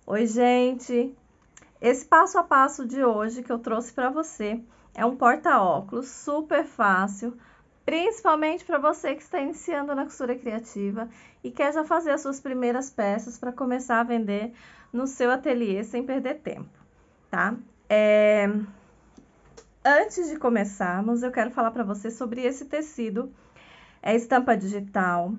Oi, gente! Esse passo a passo de hoje que eu trouxe para você é um porta-óculos super fácil, principalmente para você que está iniciando na costura criativa e quer já fazer as suas primeiras peças para começar a vender no seu ateliê sem perder tempo, tá? Antes de começarmos, eu quero falar para você sobre esse tecido, é estampa digital.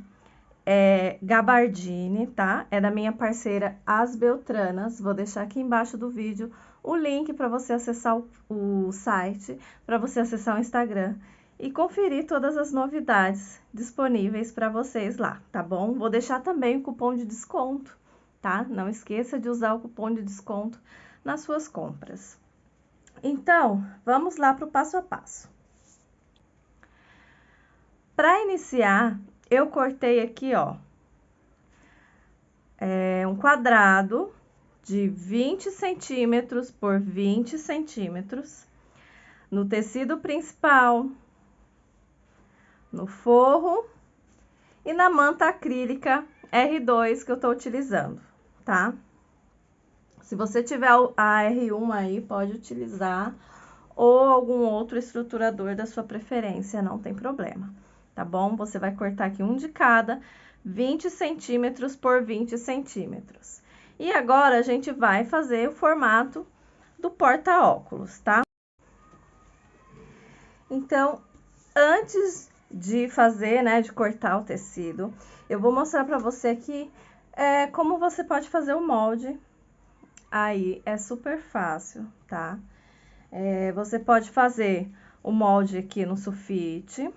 Gabardine, tá? É da minha parceira As Beltranas. Vou deixar aqui embaixo do vídeo o link para você acessar o site, para você acessar o Instagram e conferir todas as novidades disponíveis para vocês lá, tá bom? Vou deixar também o cupom de desconto, tá? Não esqueça de usar o cupom de desconto nas suas compras. Então, vamos lá para o passo a passo. Para iniciar, eu cortei aqui, ó, um quadrado de 20 centímetros por 20 centímetros no tecido principal, no forro e na manta acrílica R2 que eu tô utilizando, tá? Se você tiver a R1 aí, pode utilizar, ou algum outro estruturador da sua preferência, não tem problema, tá bom? Você vai cortar aqui um de cada, 20 centímetros por 20 centímetros. E agora, a gente vai fazer o formato do porta-óculos, tá? Então, antes de fazer, né, de cortar o tecido, eu vou mostrar pra você aqui como você pode fazer o molde. Aí, é super fácil, tá? Você pode fazer o molde aqui no sulfite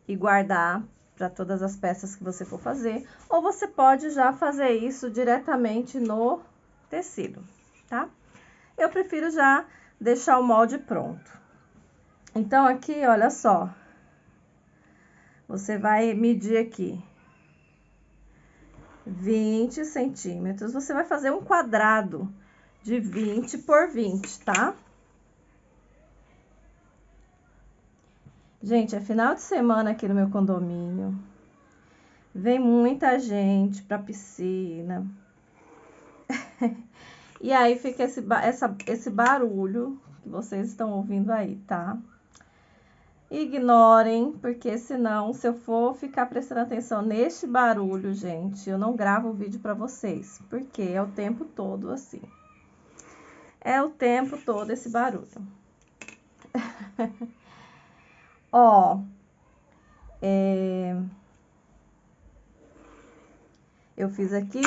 e guardar para todas as peças que você for fazer, ou você pode já fazer isso diretamente no tecido, tá? Eu prefiro já deixar o molde pronto. Então, aqui, olha só, você vai medir aqui 20 centímetros, você vai fazer um quadrado de 20 por 20, tá? Gente, é final de semana aqui no meu condomínio. Vem muita gente pra piscina. E aí fica esse barulho que vocês estão ouvindo aí, tá? Ignorem, porque senão, se eu for ficar prestando atenção neste barulho, gente, eu não gravo o vídeo pra vocês. Porque é o tempo todo assim. É o tempo todo esse barulho. Ó, eu fiz aqui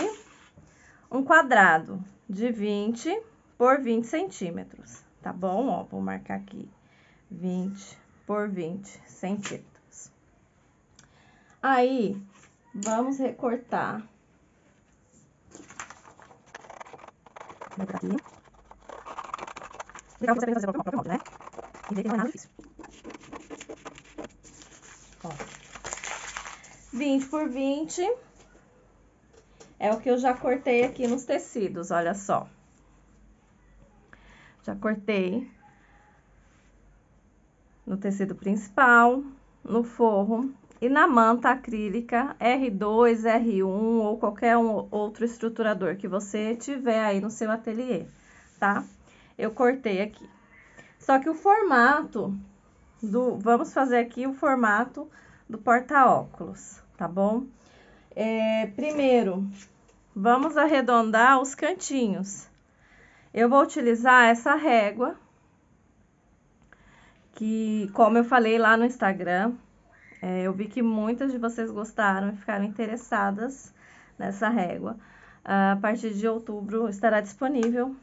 um quadrado de 20 por 20 centímetros, tá bom? Ó, vou marcar aqui 20 por 20 centímetros. Aí, vamos recortar. Aqui. Legal que você aprende a fazer o próprio molde, né? E ver que não é nada difícil. Ó. 20 por 20 é o que eu já cortei aqui nos tecidos, olha só. Já cortei no tecido principal, no forro e na manta acrílica R2, R1 ou qualquer outro estruturador que você tiver aí no seu ateliê, tá? Eu cortei aqui. Só que o formato vamos fazer aqui o formato do porta-óculos, tá bom? Primeiro, vamos arredondar os cantinhos. Eu vou utilizar essa régua, que, como eu falei lá no Instagram, eu vi que muitas de vocês gostaram e ficaram interessadas nessa régua. A partir de outubro estará disponível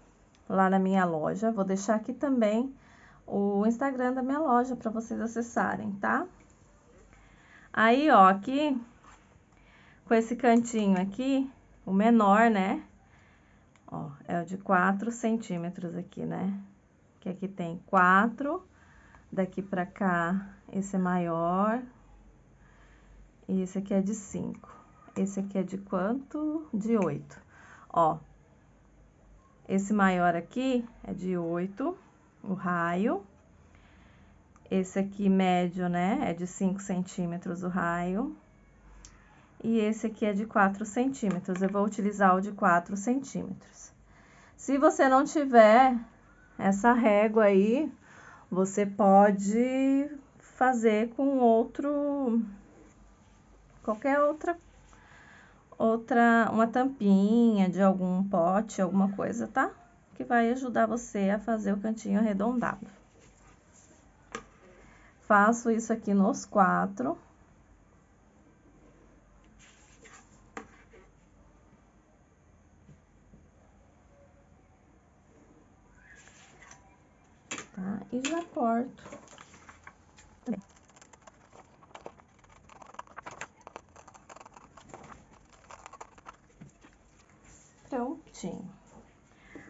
lá na minha loja. Vou deixar aqui também o Instagram da minha loja para vocês acessarem, tá? Aí, ó, aqui, com esse cantinho aqui, o menor, né? Ó, é o de 4 centímetros aqui, né? Que aqui tem 4, daqui pra cá, esse é maior, e esse aqui é de 5. Esse aqui é de quanto? De 8. Ó, esse maior aqui é de 8, o raio. Esse aqui médio, né, é de 5 centímetros o raio. e esse aqui é de 4 centímetros. Eu vou utilizar o de 4 centímetros. Se você não tiver essa régua aí, você pode fazer com qualquer uma tampinha de algum pote, alguma coisa, tá? Que vai ajudar você a fazer o cantinho arredondado. Faço isso aqui nos 4. Tá? E já corto. Prontinho.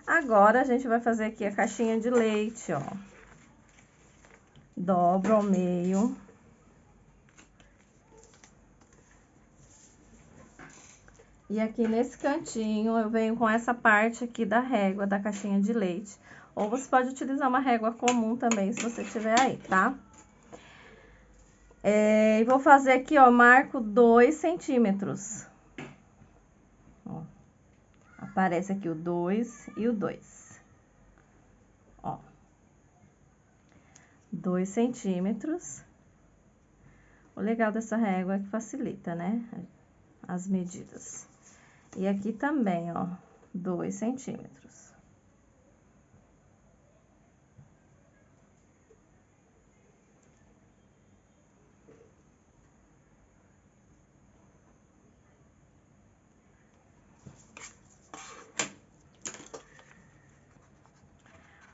Agora, a gente vai fazer aqui a caixinha de leite, ó. Dobro ao meio. E aqui nesse cantinho, eu venho com essa parte aqui da régua da caixinha de leite. Ou você pode utilizar uma régua comum também, se você tiver aí, tá? E vou fazer aqui, ó, marco 2 centímetros. Ó, aparece aqui o 2 e o 2. Ó. 2 centímetros. O legal dessa régua é que facilita, né? As medidas. E aqui também, ó, 2 centímetros.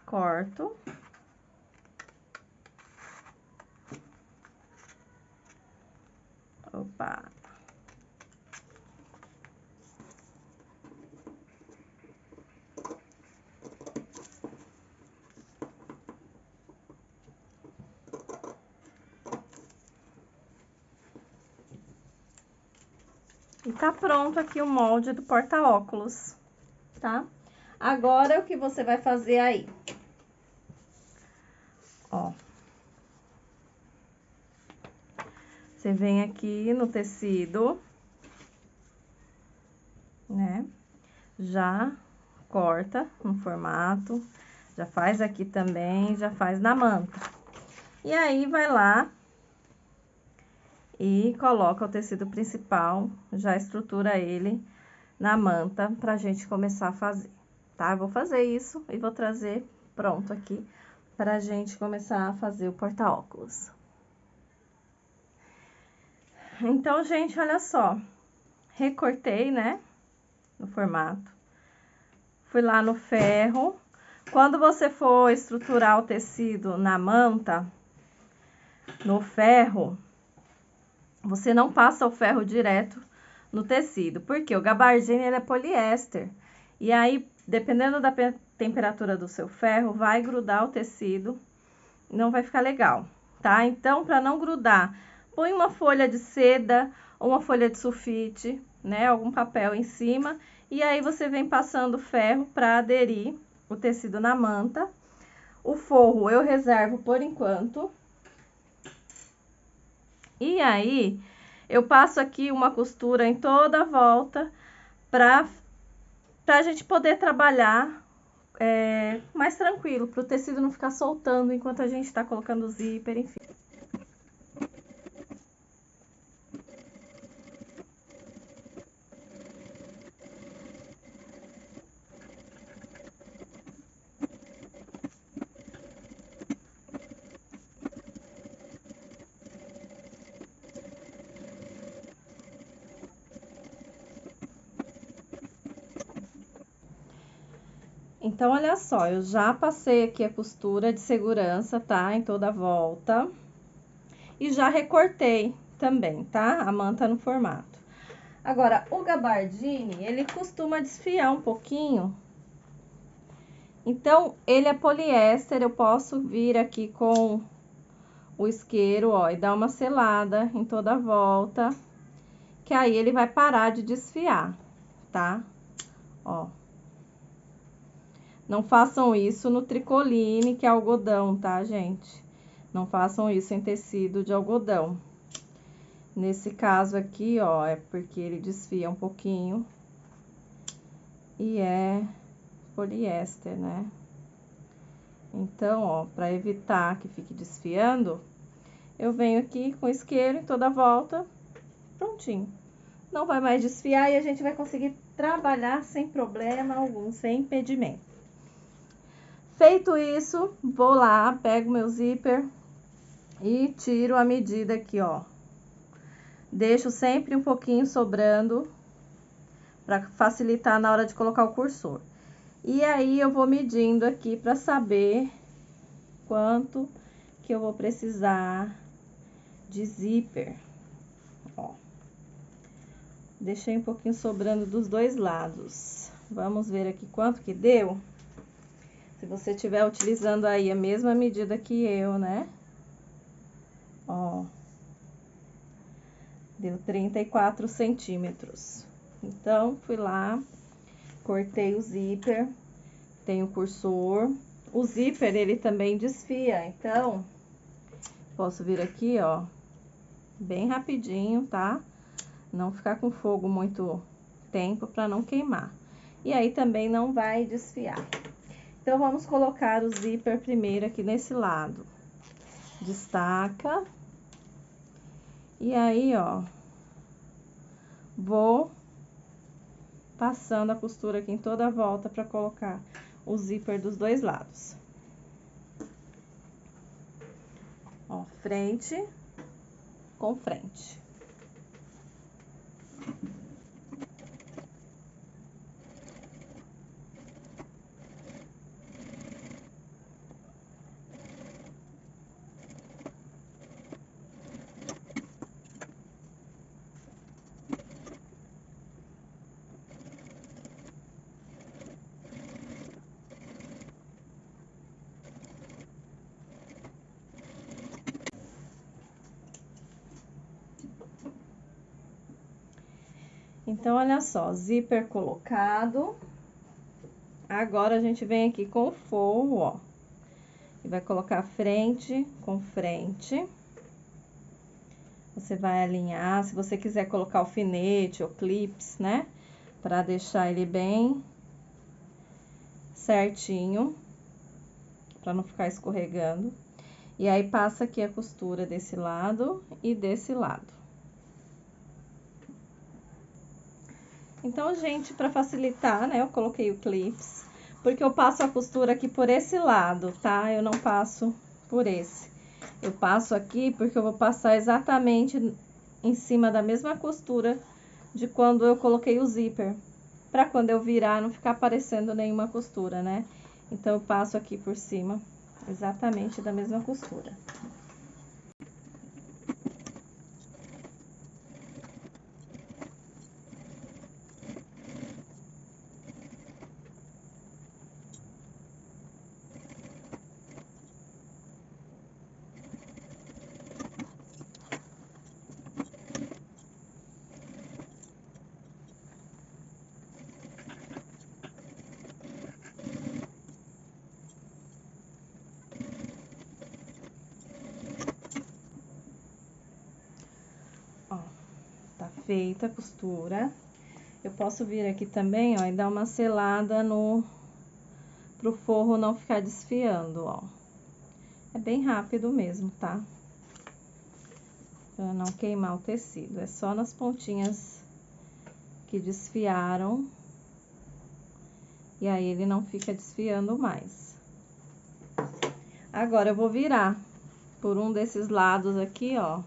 Corto. Opa! E tá pronto aqui o molde do porta-óculos, tá? Agora, o que você vai fazer aí? Ó. Você vem aqui no tecido, né? Já corta no formato, já faz aqui também, já faz na manta. E aí, vai lá e coloca o tecido principal, já estrutura ele na manta pra gente começar a fazer, tá? Eu vou fazer isso e vou trazer pronto aqui pra gente começar a fazer o porta-óculos. Então, gente, olha só, recortei, né, no formato, fui lá no ferro. Quando você for estruturar o tecido na manta, no ferro, você não passa o ferro direto no tecido, porque o gabardine ele é poliéster, e aí, dependendo da temperatura do seu ferro, vai grudar o tecido, não vai ficar legal, tá? Então, para não grudar, põe uma folha de seda ou uma folha de sulfite, né? Algum papel em cima, e aí você vem passando ferro para aderir o tecido na manta. O forro eu reservo por enquanto. E aí, eu passo aqui uma costura em toda a volta pra gente poder trabalhar mais tranquilo, para o tecido não ficar soltando enquanto a gente tá colocando o zíper, enfim. Então, olha só, eu já passei aqui a costura de segurança, tá? Em toda a volta. E já recortei também, tá? A manta no formato. Agora, o gabardine, ele costuma desfiar um pouquinho. Então, ele é poliéster, eu posso vir aqui com o isqueiro, ó, e dar uma selada em toda a volta, que aí ele vai parar de desfiar, tá? Ó. Não façam isso no tricoline, que é algodão, tá, gente? Não façam isso em tecido de algodão. Nesse caso aqui, ó, é porque ele desfia um pouquinho e é poliéster, né? Então, ó, para evitar que fique desfiando, eu venho aqui com o isqueiro em toda a volta, prontinho. Não vai mais desfiar e a gente vai conseguir trabalhar sem problema algum, sem impedimento. Feito isso, vou lá, pego meu zíper e tiro a medida aqui, ó. Deixo sempre um pouquinho sobrando para facilitar na hora de colocar o cursor. E aí eu vou medindo aqui para saber quanto que eu vou precisar de zíper. Ó. Deixei um pouquinho sobrando dos dois lados. Vamos ver aqui quanto que deu. Se você estiver utilizando aí a mesma medida que eu, né? Ó. Deu 34 centímetros. Então, fui lá, cortei o zíper, tem o cursor. O zíper, ele também desfia, então, posso vir aqui, ó, bem rapidinho, tá? Não ficar com fogo muito tempo para não queimar. E aí também não vai desfiar. Então, vamos colocar o zíper primeiro aqui nesse lado. Destaca. E aí, ó, vou passando a costura aqui em toda a volta para colocar o zíper dos dois lados. Ó, frente com frente. Então, olha só, zíper colocado. Agora, a gente vem aqui com o forro, ó. E vai colocar frente com frente. Você vai alinhar, se você quiser colocar alfinete ou clips, né? Pra deixar ele bem certinho, pra não ficar escorregando. E aí, passa aqui a costura desse lado e desse lado. Então, gente, para facilitar, né, eu coloquei o clips, porque eu passo a costura aqui por esse lado, tá? Eu não passo por esse. Eu passo aqui porque eu vou passar exatamente em cima da mesma costura de quando eu coloquei o zíper, para quando eu virar não ficar aparecendo nenhuma costura, né? Então, eu passo aqui por cima exatamente da mesma costura. Ó, tá feita a costura. Eu posso vir aqui também, ó, e dar uma selada pro forro não ficar desfiando, ó. É bem rápido mesmo, tá? Pra não queimar o tecido. É só nas pontinhas que desfiaram. E aí, ele não fica desfiando mais. Agora, eu vou virar por um desses lados aqui, ó.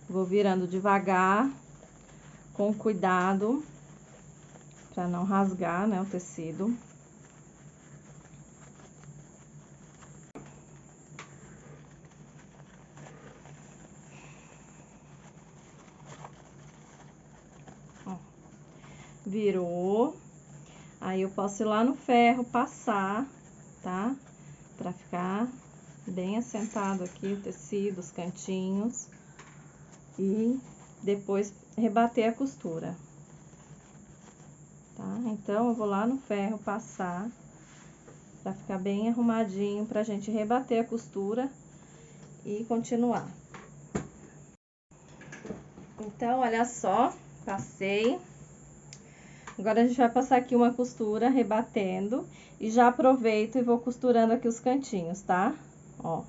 Vou virando devagar, com cuidado, pra não rasgar, né, o tecido. Ó, virou. Aí, eu posso ir lá no ferro, passar, tá? Pra ficar bem assentado aqui o tecido, os cantinhos. E depois rebater a costura. Tá? Então, eu vou lá no ferro passar, pra ficar bem arrumadinho, pra gente rebater a costura e continuar. Então, olha só, passei. Agora, a gente vai passar aqui uma costura rebatendo e já aproveito e vou costurando aqui os cantinhos, tá? Ó.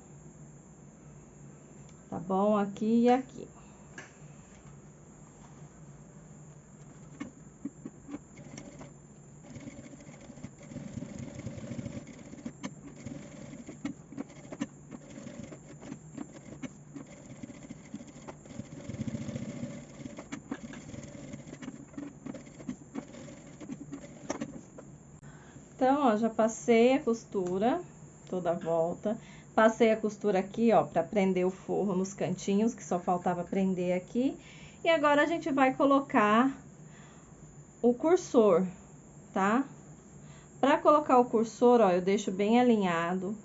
Tá bom? Aqui e aqui. Então, ó, já passei a costura toda a volta. Passei a costura aqui, ó, pra prender o forro nos cantinhos, que só faltava prender aqui. E agora, a gente vai colocar o cursor, tá? Pra colocar o cursor, ó, eu deixo bem alinhado.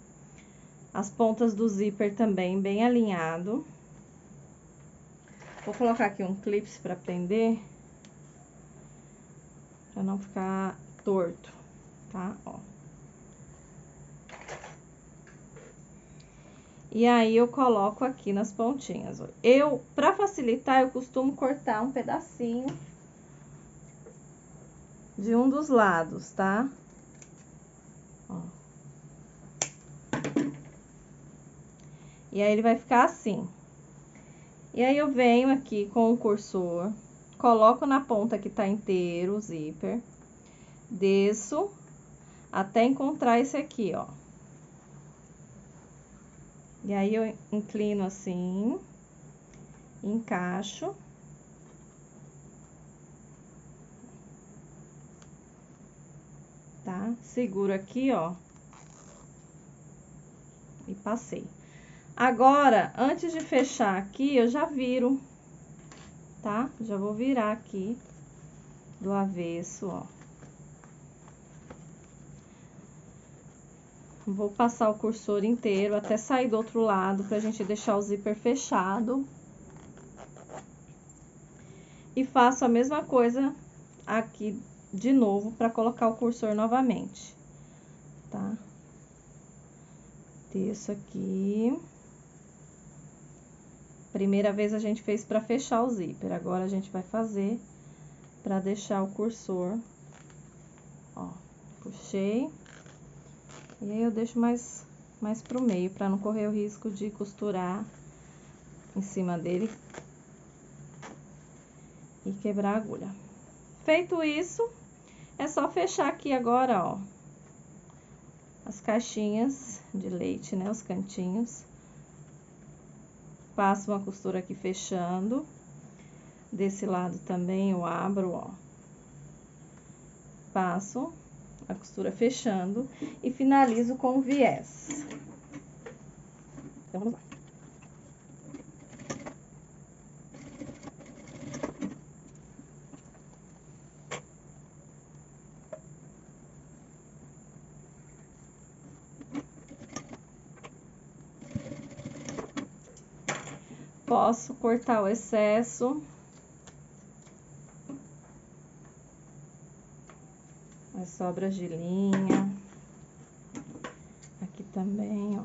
As pontas do zíper também bem alinhado. Vou colocar aqui um clips pra prender. Pra não ficar torto, tá? Ó. E aí, eu coloco aqui nas pontinhas. Pra facilitar, eu costumo cortar um pedacinho de um dos lados, tá? Ó. E aí, ele vai ficar assim. E aí, eu venho aqui com o cursor, coloco na ponta que tá inteiro o zíper, desço até encontrar esse aqui, ó. E aí, eu inclino assim, encaixo. Tá? Seguro aqui, ó. E passei. Agora, antes de fechar aqui, eu já viro, tá? Já vou virar aqui do avesso, ó. Vou passar o cursor inteiro até sair do outro lado, pra gente deixar o zíper fechado. E faço a mesma coisa aqui de novo, pra colocar o cursor novamente, tá? Desço aqui. Primeira vez a gente fez pra fechar o zíper, agora a gente vai fazer pra deixar o cursor, ó. Puxei. E aí, eu deixo mais pro meio, pra não correr o risco de costurar em cima dele e quebrar a agulha. Feito isso, é só fechar aqui agora, ó, as caixinhas de leite, né, os cantinhos. Passo uma costura aqui fechando. Desse lado também eu abro, ó. Passo a costura fechando e finalizo com o viés. Então, vamos lá. Posso cortar o excesso. As sobras de linha. Aqui também, ó.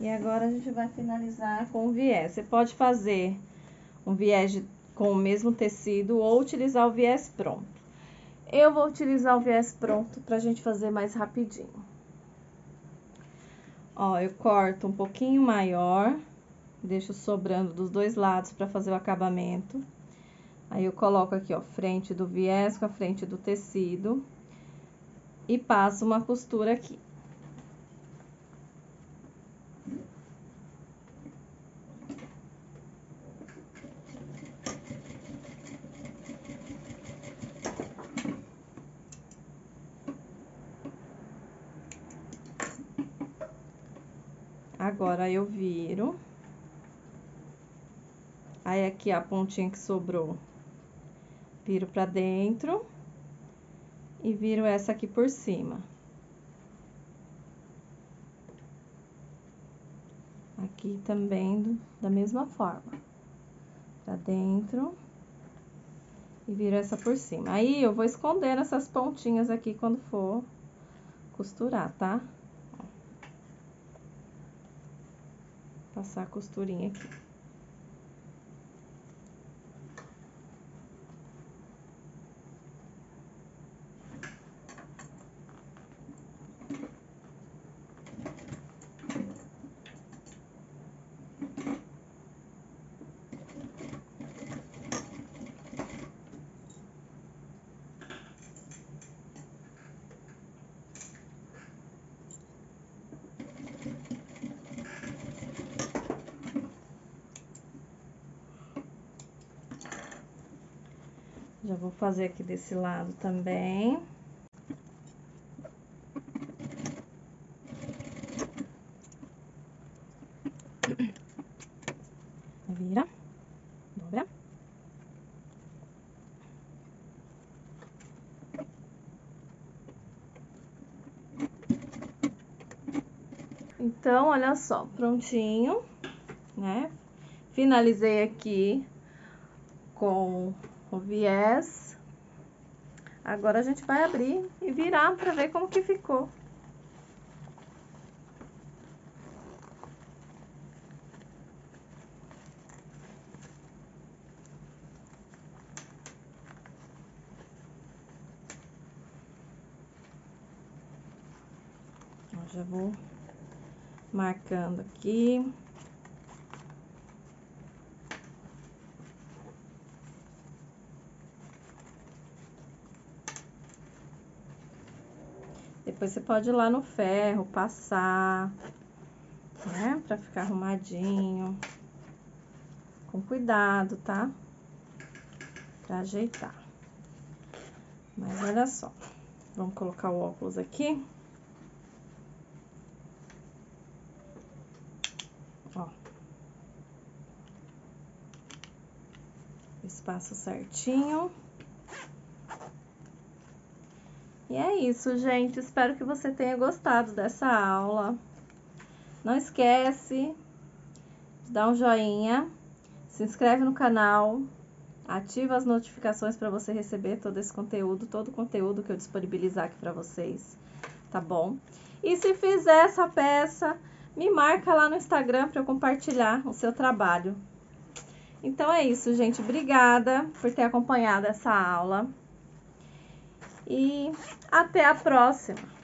E agora, a gente vai finalizar com o viés. Você pode fazer um viés com o mesmo tecido ou utilizar o viés pronto. Eu vou utilizar o viés pronto pra gente fazer mais rapidinho. Ó, eu corto um pouquinho maior, deixo sobrando dos dois lados pra fazer o acabamento. Aí, eu coloco aqui, ó, frente do viés com a frente do tecido e passo uma costura aqui. Agora, eu viro. Aí, aqui, a pontinha que sobrou, viro pra dentro e viro essa aqui por cima. Aqui também, da mesma forma. Pra dentro e viro essa por cima. Aí, eu vou esconder essas pontinhas aqui quando for costurar, tá? Ó. Passar a costurinha aqui. Já vou fazer aqui desse lado também. Vira, dobra. Então, olha só, prontinho, né? Finalizei aqui com o viés. Agora a gente vai abrir e virar para ver como que ficou. Ó, já vou marcando aqui. Depois você pode ir lá no ferro, passar, né? Pra ficar arrumadinho. Com cuidado, tá? Pra ajeitar. Mas olha só. Vamos colocar o óculos aqui. Ó. Espaço certinho. E é isso, gente. Espero que você tenha gostado dessa aula. Não esquece de dar um joinha, se inscreve no canal, ativa as notificações para você receber todo esse conteúdo, todo o conteúdo que eu disponibilizar aqui para vocês, tá bom? E se fizer essa peça, me marca lá no Instagram para eu compartilhar o seu trabalho. Então é isso, gente. Obrigada por ter acompanhado essa aula. E até a próxima!